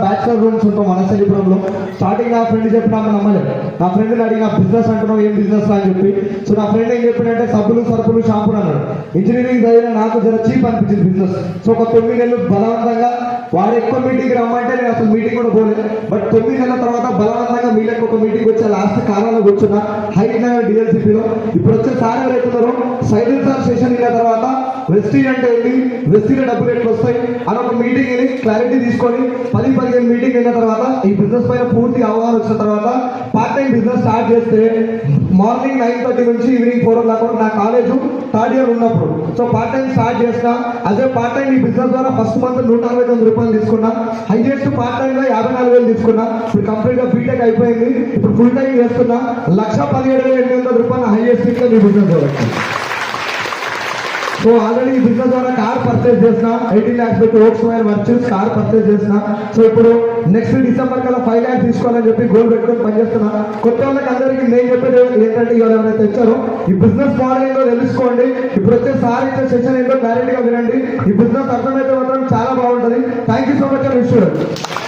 Bachelor rooms ఉంటాం వనస్థలిపురంలో. Starting నా friend చెప్పినా నమ్మలేదు. నా ఫ్రెండ్ని అడిగిన బిజినెస్ అంటున్నావు, ఏం బిజినెస్ అని చెప్పి. సో నా ఫ్రెండ్ ఏం చెప్పినంటే సబ్బులు సరుకులు షాంపూలు అన్నాడు. ఇంజనీరింగ్ చదివిన నాకు జర చీప్ అనిపించింది బిజినెస్. సో ఒక 9 నెలలు బలవంతంగా వాడు ఎక్కువ మీటింగ్ రమ్మంటే నేను అసలు మీటింగ్ కూడా పోలేదు. బట్ 9 నెలల తర్వాత బలవంతంగా మీలకు ఒక మీటింగ్ వచ్చి లాస్ట్ కాలంలో కూర్చున్నా హైట్ నగర్ డిఎల్సిపిలో. ఇప్పుడు వచ్చే సార్ ఎవరైతున్నారో సైలెన్స్ సార్ సెషన్ అయిన తర్వాత వెస్టీన్ అంటే ఏంటి, వెస్టీన్ డబ్బులు ఎట్లు వస్తాయి అని ఒక మీటింగ్ అని క్లారిటీ తీసుకొని 10-15 మీటింగ్ అయిన తర్వాత ఈ బిజినెస్ పైన పూర్తి అవగాహన వచ్చిన తర్వాత పార్ట్ టైం బిజినెస్ స్టార్ట్ చేస్తే మార్నింగ్ 9:30 నుంచి ఈవినింగ్ 4 దాకా నా కాలేజ్ 3rd ఇయర్ ఉన్నప్పుడు సో పార్ట్ టైం స్టార్ట్ చేసిన. అదే పార్ట్ టైం ఈ బిజినెస్ ద్వారా ఫస్ట్ మంత్ 149 రూపాయలు తీసుకున్నా. హైయెస్ట్ పార్ట్ టైం లో 57,000 తీసుకున్నా. ఇప్పుడు కంప్లీట్ గా బీటెక్ అయిపోయింది. ఇప్పుడు ఫుల్ టైం చేస్తున్నా. 1,17,800 రూపాయలు హైయెస్ట్ ఇంకా ఈ బిజినెస్ ద్వారా. సో ఆల్రెడీ ఈ బిజినెస్ ద్వారా కార్ పర్చేస్ చేసిన, 18 lakhs పెట్టి Volkswagen Virtus కార్ పర్చేస్ చేసిన. సో ఇప్పుడు నెక్స్ట్ డిసెంబర్ కల్లా 5 lakhs తీసుకోవాలని చెప్పి గోల్ పెట్టుకొని పనిచేస్తున్నా. కొత్త వాళ్ళకి అందరికీ నేను చెప్పేది ఏంటంటే ఇవాళ ఎవరైతే వచ్చారో ఈ బిజినెస్ మోడల్ ఏంటో తెలుసుకోండి. ఇప్పుడు వచ్చే సార్ ఇచ్చే సెషన్ ఏంటో క్లారిటీగా వినండి. ఈ బిజినెస్ అర్థమైతే మాత్రం చాలా బాగుంటుంది. Thank you so much.